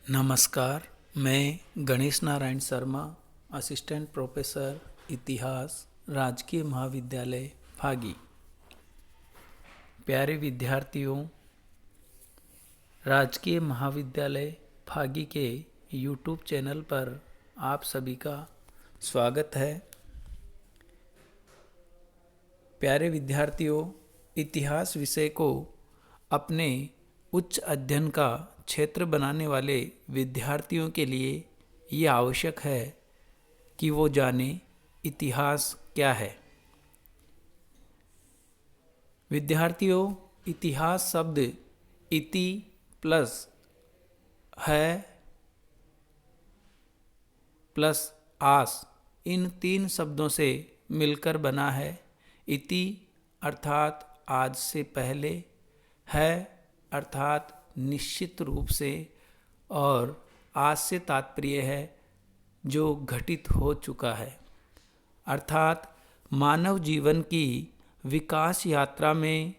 नमस्कार। मैं Ganesh Narayan Sharma, assistant professor इतिहास, राजकीय महाविद्यालय फागी। प्यारे विद्यार्थियों, राजकीय महाविद्यालय फागी के यूट्यूब चैनल पर आप सभी का स्वागत है। प्यारे विद्यार्थियों, इतिहास विषय को अपने उच्च अध्ययन का क्षेत्र बनाने वाले विद्यार्थियों के लिए ये आवश्यक है कि वो जाने इतिहास क्या है। विद्यार्थियों, इतिहास शब्द इति प्लस है प्लस आस, इन तीन शब्दों से मिलकर बना है। इति अर्थात आज से पहले, है अर्थात निश्चित रूप से, और आज से तात्पर्य है जो घटित हो चुका है। अर्थात मानव जीवन की विकास यात्रा में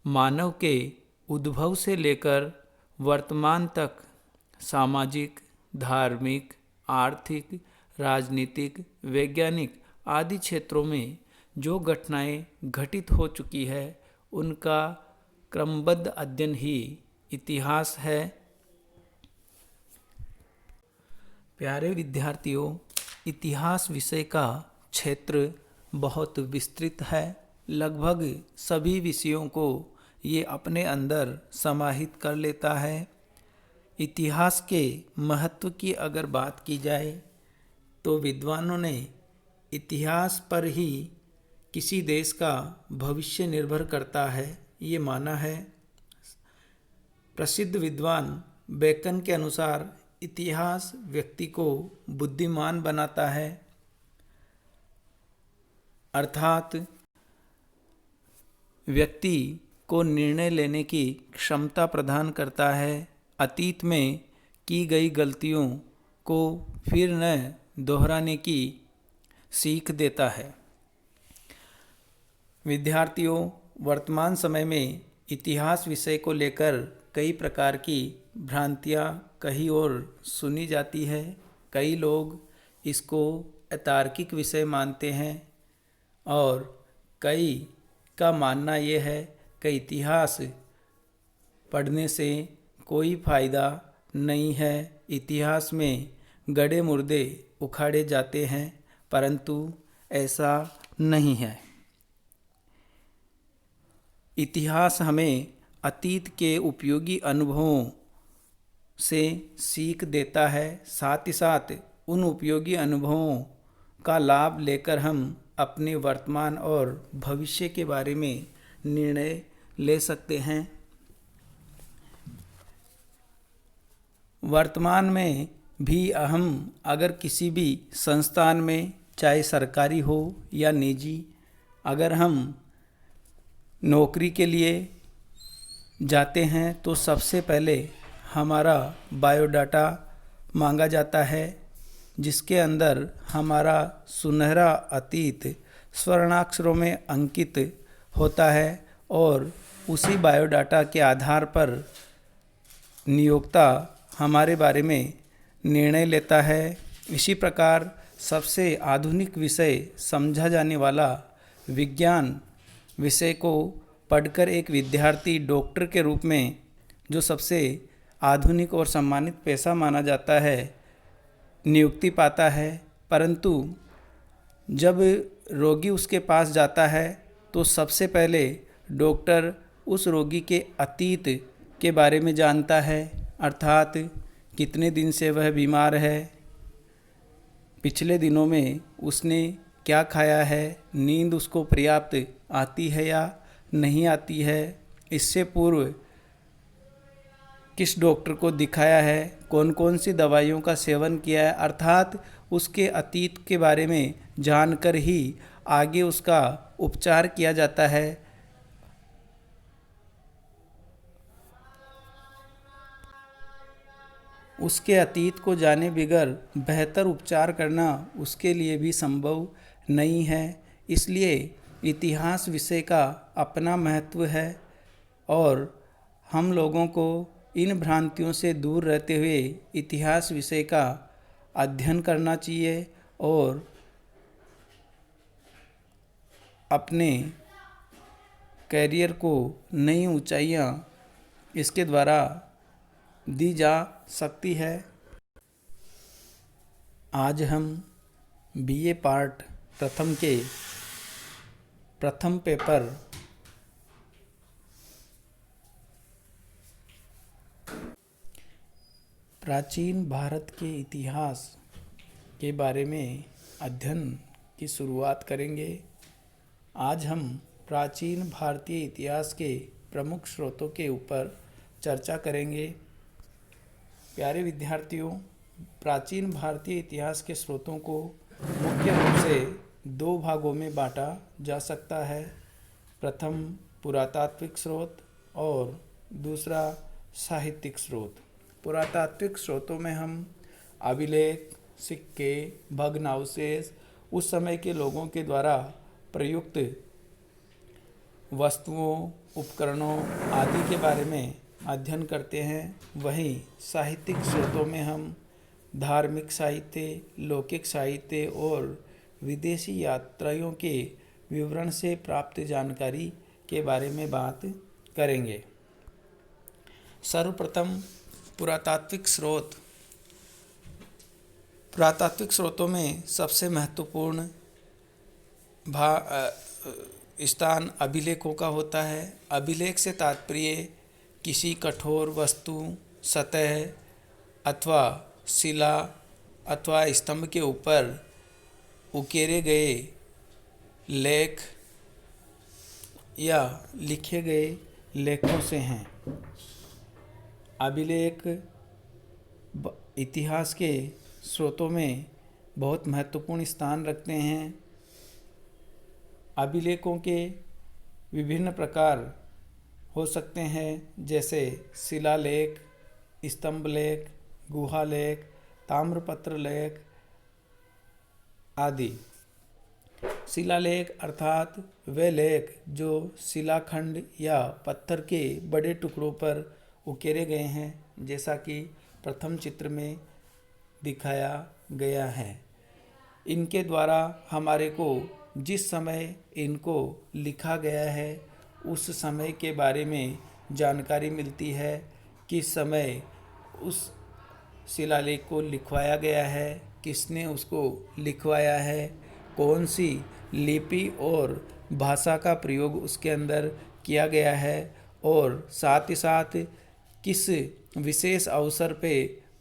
मानव के उद्भव से लेकर वर्तमान तक सामाजिक, धार्मिक, आर्थिक, राजनीतिक, वैज्ञानिक आदि क्षेत्रों में जो घटनाएं घटित हो चुकी है उनका क्रमबद्ध अध्ययन ही इतिहास है। प्यारे विद्यार्थियों, इतिहास विषय का क्षेत्र बहुत विस्तृत है। लगभग सभी विषयों को ये अपने अंदर समाहित कर लेता है। इतिहास के महत्व की अगर बात की जाए तो विद्वानों ने इतिहास पर ही किसी देश का भविष्य निर्भर करता है ये माना है। प्रसिद्ध विद्वान बेकन के अनुसार इतिहास व्यक्ति को बुद्धिमान बनाता है, अर्थात व्यक्ति को निर्णय लेने की क्षमता प्रदान करता है। अतीत में की गई गलतियों को फिर न दोहराने की सीख देता है। विद्यार्थियों, वर्तमान समय में इतिहास विषय को लेकर कई प्रकार की भ्रांतियाँ कहीं और सुनी जाती है। कई लोग इसको अतार्किक विषय मानते हैं और कई का मानना ये है कि इतिहास पढ़ने से कोई फ़ायदा नहीं है, इतिहास में गड़े मुर्दे उखाड़े जाते हैं, परंतु ऐसा नहीं है। इतिहास हमें अतीत के उपयोगी अनुभवों से सीख देता है, साथ ही साथ उन उपयोगी अनुभवों का लाभ लेकर हम अपने वर्तमान और भविष्य के बारे में निर्णय ले सकते हैं। वर्तमान में भी हम अगर किसी भी संस्थान में, चाहे सरकारी हो या निजी, अगर हम नौकरी के लिए जाते हैं तो सबसे पहले हमारा बायोडाटा मांगा जाता है, जिसके अंदर हमारा सुनहरा अतीत स्वर्णाक्षरों में अंकित होता है और उसी बायोडाटा के आधार पर नियोक्ता हमारे बारे में निर्णय लेता है। इसी प्रकार सबसे आधुनिक विषय समझा जाने वाला विज्ञान विषय को पढ़कर एक विद्यार्थी डॉक्टर के रूप में, जो सबसे आधुनिक और सम्मानित पेशा माना जाता है, नियुक्ति पाता है। परंतु जब रोगी उसके पास जाता है तो सबसे पहले डॉक्टर उस रोगी के अतीत के बारे में जानता है, अर्थात कितने दिन से वह बीमार है, पिछले दिनों में उसने क्या खाया है, नींद उसको पर्याप्त आती है या नहीं आती है, इससे पूर्व किस डॉक्टर को दिखाया है, कौन कौन सी दवाइयों का सेवन किया है, अर्थात उसके अतीत के बारे में जानकर ही आगे उसका उपचार किया जाता है। उसके अतीत को जाने बगैर बेहतर उपचार करना उसके लिए भी संभव नहीं है। इसलिए इतिहास विषय का अपना महत्व है और हम लोगों को इन भ्रांतियों से दूर रहते हुए इतिहास विषय का अध्ययन करना चाहिए और अपने कैरियर को नई ऊंचाइयां इसके द्वारा दी जा सकती है। आज हम बीए पार्ट प्रथम के प्रथम पेपर प्राचीन भारत के इतिहास के बारे में अध्ययन की शुरुआत करेंगे। आज हम प्राचीन भारतीय इतिहास के प्रमुख स्रोतों के ऊपर चर्चा करेंगे। प्यारे विद्यार्थियों, प्राचीन भारतीय इतिहास के स्रोतों को मुख्य रूप से दो भागों में बांटा जा सकता है। प्रथम पुरातात्विक स्रोत और दूसरा साहित्यिक स्रोत। पुरातात्विक स्रोतों में हम अभिलेख, सिक्के, भग्नावशेष, उस समय के लोगों के द्वारा प्रयुक्त वस्तुओं, उपकरणों आदि के बारे में अध्ययन करते हैं। वहीं साहित्यिक स्रोतों में हम धार्मिक साहित्य, लौकिक साहित्य और विदेशी यात्राओं के विवरण से प्राप्त जानकारी के बारे में बात करेंगे। सर्वप्रथम पुरातात्विक स्रोत। पुरातात्विक स्रोतों में सबसे महत्वपूर्ण स्थान अभिलेखों का होता है। अभिलेख से तात्पर्य किसी कठोर वस्तु, सतह अथवा शिला अथवा स्तंभ के ऊपर उकेरे गए लेख या लिखे गए लेखों से हैं। अभिलेख इतिहास के स्रोतों में बहुत महत्वपूर्ण स्थान रखते हैं। अभिलेखों के विभिन्न प्रकार हो सकते हैं, जैसे शिलालेख, स्तंभलेख, गुहालेख, ताम्रपत्र लेख आदि। शिलालेख अर्थात वे लेख जो शिलाखंड या पत्थर के बड़े टुकड़ों पर उकेरे गए हैं, जैसा कि प्रथम चित्र में दिखाया गया है। इनके द्वारा हमारे को जिस समय इनको लिखा गया है उस समय के बारे में जानकारी मिलती है। किस समय उस शिलालेख को लिखवाया गया है, किसने उसको लिखवाया है, कौन सी लिपि और भाषा का प्रयोग उसके अंदर किया गया है और साथ ही साथ किस विशेष अवसर पे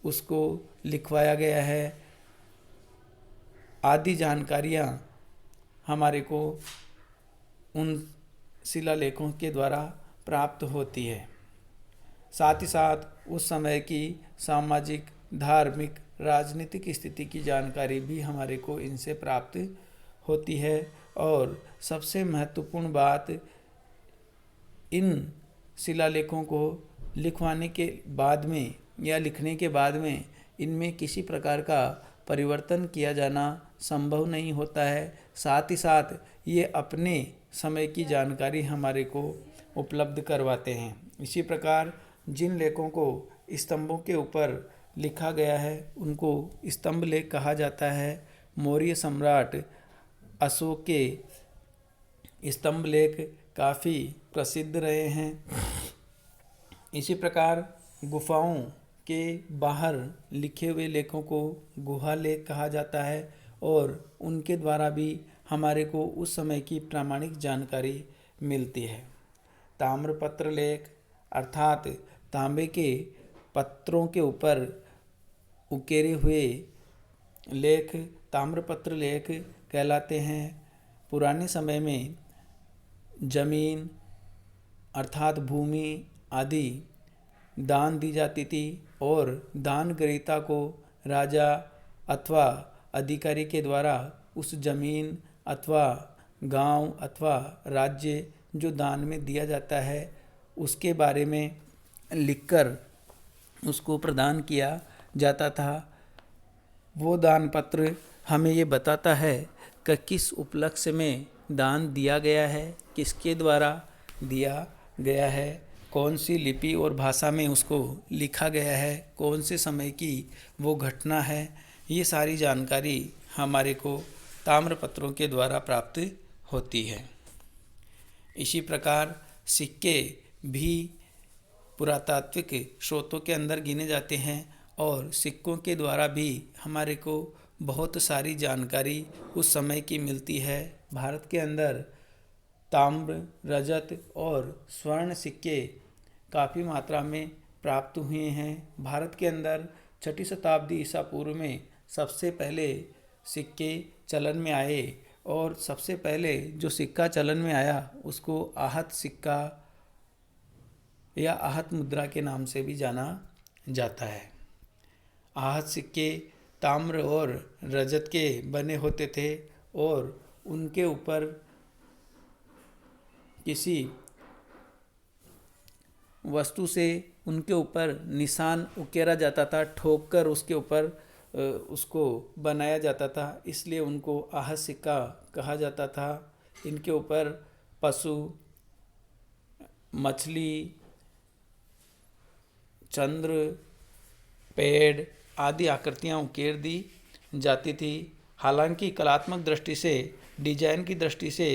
उसको लिखवाया गया है आदि जानकारियाँ हमारे को उन शिलालेखों के द्वारा प्राप्त होती है। साथ ही साथ उस समय की सामाजिक, धार्मिक, राजनीतिक स्थिति की जानकारी भी हमारे को इनसे प्राप्त होती है। और सबसे महत्वपूर्ण बात, इन शिलालेखों को लिखवाने के बाद में या लिखने के बाद में इनमें किसी प्रकार का परिवर्तन किया जाना संभव नहीं होता है। साथ ही साथ ये अपने समय की जानकारी हमारे को उपलब्ध करवाते हैं। इसी प्रकार जिन लेखों को स्तंभों के ऊपर लिखा गया है उनको स्तंभ लेख कहा जाता है। मौर्य सम्राट अशोक के स्तंभ लेख काफ़ी प्रसिद्ध रहे हैं। इसी प्रकार गुफाओं के बाहर लिखे हुए लेखों को गुहा लेख कहा जाता है और उनके द्वारा भी हमारे को उस समय की प्रामाणिक जानकारी मिलती है। ताम्रपत्र लेख अर्थात तांबे के पत्रों के ऊपर उकेरे हुए लेख ताम्रपत्र लेख कहलाते हैं। पुराने समय में जमीन अर्थात भूमि आदि दान दी जाती थी और दान ग्रहीता को राजा अथवा अधिकारी के द्वारा उस जमीन अथवा गांव अथवा राज्य जो दान में दिया जाता है उसके बारे में लिखकर उसको प्रदान किया जाता था। वो दान पत्र हमें ये बताता है कि किस उपलक्ष्य में दान दिया गया है, किसके द्वारा दिया गया है, कौन सी लिपि और भाषा में उसको लिखा गया है, कौन से समय की वो घटना है, ये सारी जानकारी हमारे को ताम्रपत्रों के द्वारा प्राप्त होती है। इसी प्रकार सिक्के भी पुरातात्विक स्रोतों के अंदर गिने जाते हैं और सिक्कों के द्वारा भी हमारे को बहुत सारी जानकारी उस समय की मिलती है। भारत के अंदर ताम्र, रजत और स्वर्ण सिक्के काफ़ी मात्रा में प्राप्त हुए हैं। भारत के अंदर 6ठी शताब्दी ईसा पूर्व में सबसे पहले सिक्के चलन में आए और सबसे पहले जो सिक्का चलन में आया उसको आहत सिक्का या आहत मुद्रा के नाम से भी जाना जाता है। आहत सिक्के ताम्र और रजत के बने होते थे और उनके ऊपर किसी वस्तु से उनके ऊपर निशान उकेरा जाता था, ठोक कर उसके ऊपर उसको बनाया जाता था, इसलिए उनको आहत सिक्का कहा जाता था। इनके ऊपर पशु, मछली, चंद्र, पेड़ आदि आकृतियाँ उकेर दी जाती थी। हालांकि कलात्मक दृष्टि से, डिजाइन की दृष्टि से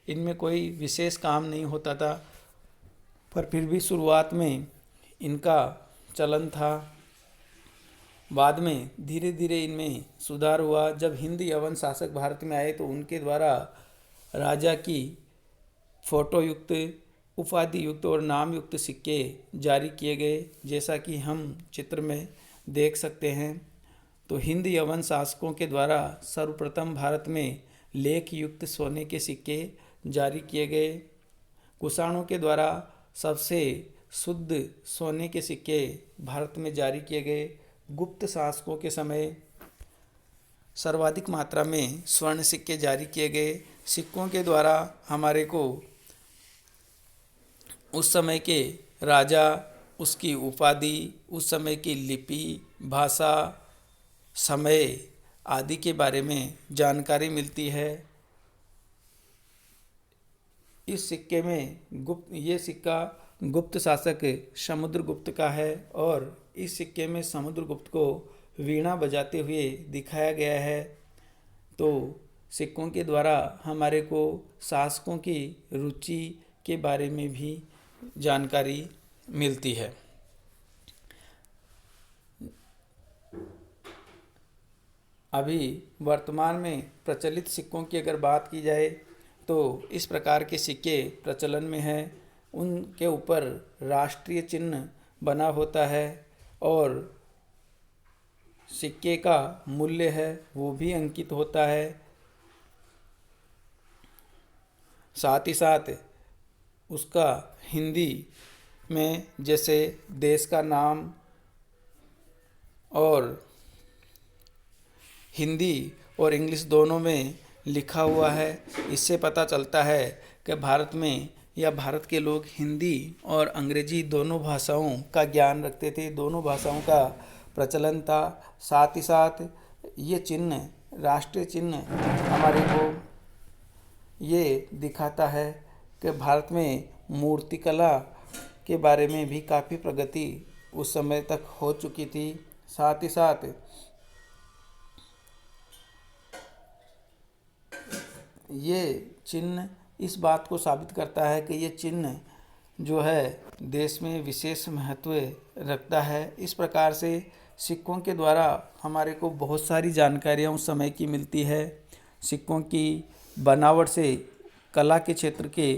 इनमें कोई विशेष काम नहीं होता था, पर फिर भी शुरुआत में इनका चलन था। बाद में धीरे धीरे इनमें सुधार हुआ। जब हिंद यवन शासक भारत में आए तो उनके द्वारा राजा की फोटो युक्त, उपाधि युक्त और नाम युक्त सिक्के जारी किए गए, जैसा कि हम चित्र में देख सकते हैं। तो हिंद यवन शासकों के द्वारा सर्वप्रथम भारत में लेख युक्त सोने के सिक्के जारी किए गए। कुषाणों के द्वारा सबसे शुद्ध सोने के सिक्के भारत में जारी किए गए। गुप्त शासकों के समय सर्वाधिक मात्रा में स्वर्ण सिक्के जारी किए गए। सिक्कों के द्वारा हमारे को उस समय के राजा, उसकी उपाधि, उस समय की लिपि, भाषा, समय आदि के बारे में जानकारी मिलती है। इस सिक्के में ये सिक्का गुप्त शासक समुद्रगुप्त का है और इस सिक्के में समुद्रगुप्त को वीणा बजाते हुए दिखाया गया है। तो सिक्कों के द्वारा हमारे को शासकों की रुचि के बारे में भी जानकारी मिलती है। अभी वर्तमान में प्रचलित सिक्कों की अगर बात की जाए तो इस प्रकार के सिक्के प्रचलन में हैं। उनके ऊपर राष्ट्रीय चिन्ह बना होता है और सिक्के का मूल्य है वो भी अंकित होता है। साथ ही साथ उसका हिंदी में जैसे देश का नाम और हिंदी और इंग्लिश दोनों में लिखा हुआ है। इससे पता चलता है कि भारत में या भारत के लोग हिंदी और अंग्रेजी दोनों भाषाओं का ज्ञान रखते थे, दोनों भाषाओं का प्रचलन था। साथ ही साथ ये चिन्ह, राष्ट्रीय चिन्ह हमारे को ये दिखाता है कि भारत में मूर्तिकला के बारे में भी काफ़ी प्रगति उस समय तक हो चुकी थी। साथ ही साथ ये चिन्ह इस बात को साबित करता है कि ये चिन्ह जो है देश में विशेष महत्व रखता है। इस प्रकार से सिक्कों के द्वारा हमारे को बहुत सारी जानकारियाँ उस समय की मिलती है। सिक्कों की बनावट से कला के क्षेत्र के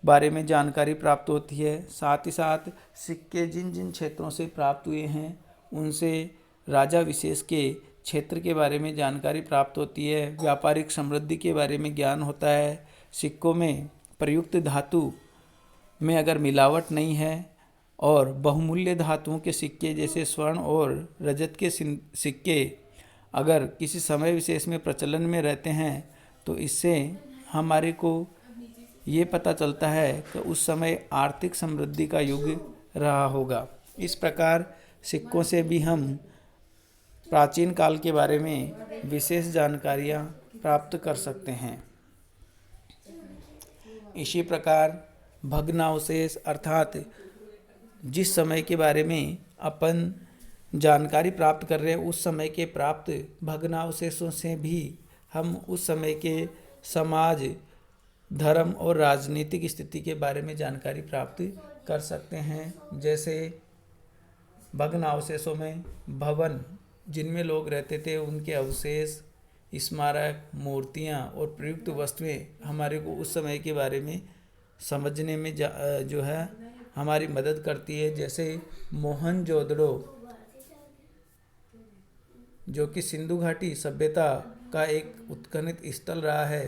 बारे में जानकारी प्राप्त होती है। साथ ही साथ सिक्के जिन जिन क्षेत्रों से प्राप्त हुए हैं उनसे राजा विशेष के क्षेत्र के बारे में जानकारी प्राप्त होती है। व्यापारिक समृद्धि के बारे में ज्ञान होता है। सिक्कों में प्रयुक्त धातु में अगर मिलावट नहीं है और बहुमूल्य धातुओं के सिक्के जैसे स्वर्ण और रजत के सिक्के अगर किसी समय विशेष में प्रचलन में रहते हैं तो इससे हमारे को ये पता चलता है कि उस समय आर्थिक समृद्धि का युग रहा होगा। इस प्रकार सिक्कों से भी हम प्राचीन काल के बारे में विशेष जानकारियाँ प्राप्त कर सकते हैं। इसी प्रकार भग्नावशेष अर्थात जिस समय के बारे में अपन जानकारी प्राप्त कर रहे हैं उस समय के प्राप्त भग्नावशेषों से भी हम उस समय के समाज, धर्म और राजनीतिक स्थिति के बारे में जानकारी प्राप्त कर सकते हैं। जैसे भग्नावशेषों में भवन जिनमें लोग रहते थे उनके अवशेष, स्मारक, मूर्तियाँ और प्रयुक्त वस्तुएं हमारे को उस समय के बारे में समझने में जो है हमारी मदद करती है। जैसे मोहनजोदड़ो जो कि सिंधु घाटी सभ्यता का एक उत्खनन स्थल रहा है,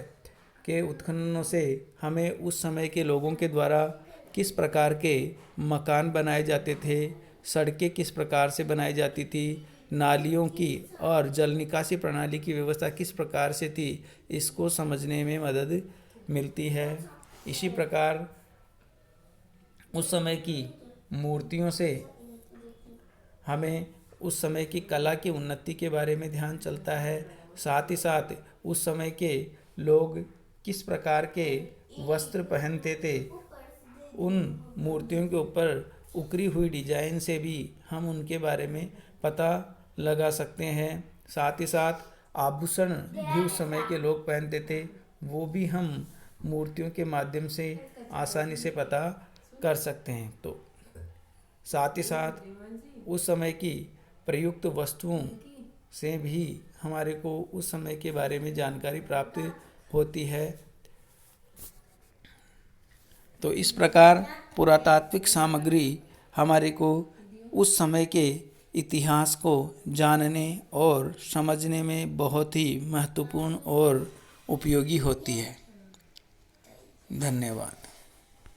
के उत्खननों से हमें उस समय के लोगों के द्वारा किस प्रकार के मकान बनाए जाते थे, सड़कें किस प्रकार से बनाई जाती थी, नालियों की और जल निकासी प्रणाली की व्यवस्था किस प्रकार से थी, इसको समझने में मदद मिलती है। इसी प्रकार उस समय की मूर्तियों से हमें उस समय की कला की उन्नति के बारे में ध्यान चलता है। साथ ही साथ उस समय के लोग किस प्रकार के वस्त्र पहनते थे, उन मूर्तियों के ऊपर उकरी हुई डिजाइन से भी हम उनके बारे में पता लगा सकते हैं। साथ ही साथ आभूषण भी उस समय के लोग पहनते थे, वो भी हम मूर्तियों के माध्यम से आसानी से पता कर सकते हैं। तो साथ ही साथ उस समय की प्रयुक्त वस्तुओं से भी हमारे को उस समय के बारे में जानकारी प्राप्त होती है। तो इस प्रकार पुरातात्विक सामग्री हमारे को उस समय के इतिहास को जानने और समझने में बहुत ही महत्वपूर्ण और उपयोगी होती है। धन्यवाद।